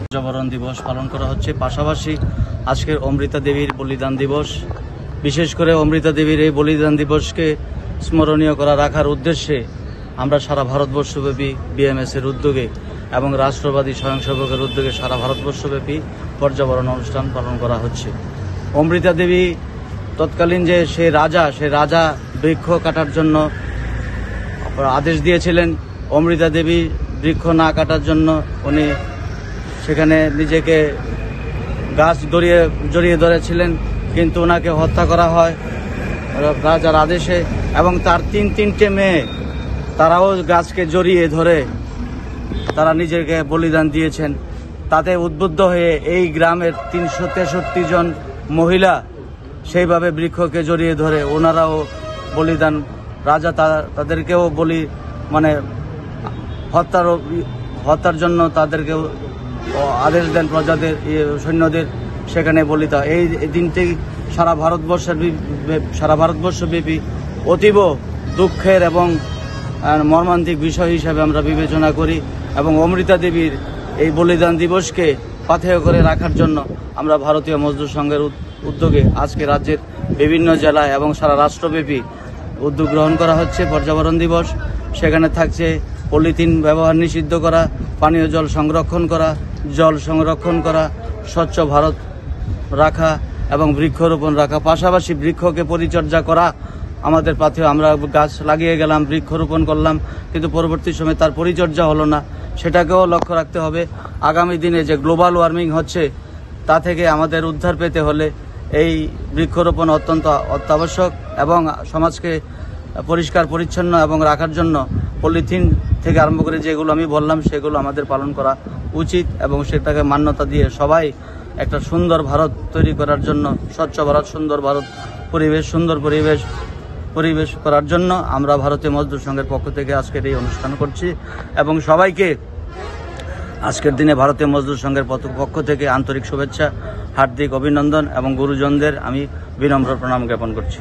পর্যাবরণ দিবস পালন করা হচ্ছে, পাশাপাশি আজকের অমৃতা দেবীর বলিদান দিবস। বিশেষ করে অমৃতা দেবীর এই বলিদান দিবসকে স্মরণীয় করা রাখার উদ্দেশ্যে আমরা সারা ভারতবর্ষব্যাপী বিএমএস এর উদ্যোগে এবং রাষ্ট্রবাদী স্বয়ংসেবকের উদ্যোগে সারা ভারতবর্ষব্যাপী পর্যাবরণ অনুষ্ঠান পালন করা হচ্ছে। অমৃতা দেবী তৎকালীন যে সে রাজা বৃক্ষ কাটার জন্য আদেশ দিয়েছিলেন। অমৃতা দেবী বৃক্ষ না কাটার জন্য উনি সেখানে নিজেকে গাছ জড়িয়ে ধরেছিলেন, কিন্তু ওনাকে হত্যা করা হয় রাজার আদেশে, এবং তার তিনটে মেয়ে তারাও গাছকে জড়িয়ে ধরে তারা নিজেকে বলিদান দিয়েছেন। তাতে উদ্বুদ্ধ হয়ে এই গ্রামের 363 জন মহিলা সেইভাবে বৃক্ষকে জড়িয়ে ধরে ওনারাও বলিদান, রাজা তাদেরকেও হত্যার জন্য তাদেরকেও আদেশ দেন প্রজাদের, সৈন্যদের সেখানে বলিতা। এই দিনটি সারা ভারতবর্ষব্যাপী অতীব দুঃখের এবং মর্মান্তিক বিষয় হিসাবে আমরা বিবেচনা করি, এবং অমৃতা দেবীর এই বলিদান দিবসকে পাথেয় করে রাখার জন্য আমরা ভারতীয় মজদুর সংঘের উদ্যোগে আজকে রাজ্যের বিভিন্ন জেলায় এবং সারা রাষ্ট্রব্যাপী উদ্যোগ গ্রহণ করা হচ্ছে পর্যাবরণ দিবস। সেখানে থাকছে পলিথিন ব্যবহার নিষিদ্ধ করা, পানীয় জল সংরক্ষণ করা, জল সংরক্ষণ করা, স্বচ্ছ ভারত রাখা এবং বৃক্ষরোপণ রাখা, পাশাপাশি বৃক্ষকে পরিচর্যা করা। আমাদের পাথেয় আমরা গাছ লাগিয়ে গেলাম, বৃক্ষরোপণ করলাম, কিন্তু পরবর্তী সময়ে তার পরিচর্যা হলো না, সেটাকেও লক্ষ্য রাখতে হবে। আগামী দিনে যে গ্লোবাল ওয়ার্মিং হচ্ছে তা থেকে আমাদের উদ্ধার পেতে হলে এই বৃক্ষরোপণ অত্যন্ত অত্যাবশ্যক, এবং সমাজকে পরিষ্কার পরিচ্ছন্ন এবং রাখার জন্য পলিথিন থেকে আরম্ভ করে যেগুলো আমি বললাম সেগুলো আমাদের পালন করা উচিত, এবং সেটাকে মান্যতা দিয়ে সবাই একটা সুন্দর ভারত তৈরি করার জন্য, স্বচ্ছ ভারত, সুন্দর ভারত, সুন্দর পরিবেশ করার জন্য আমরা ভারতীয় মজদুর সংঘের পক্ষ থেকে আজকের এই অনুষ্ঠান করছি, এবং সবাইকে আজকের দিনে ভারতীয় মজদুর সংঘের পক্ষ থেকে আন্তরিক শুভেচ্ছা, হার্দিক অভিনন্দন এবং গুরুজনদের আমি বিনম্র প্রণাম জ্ঞাপন করছি।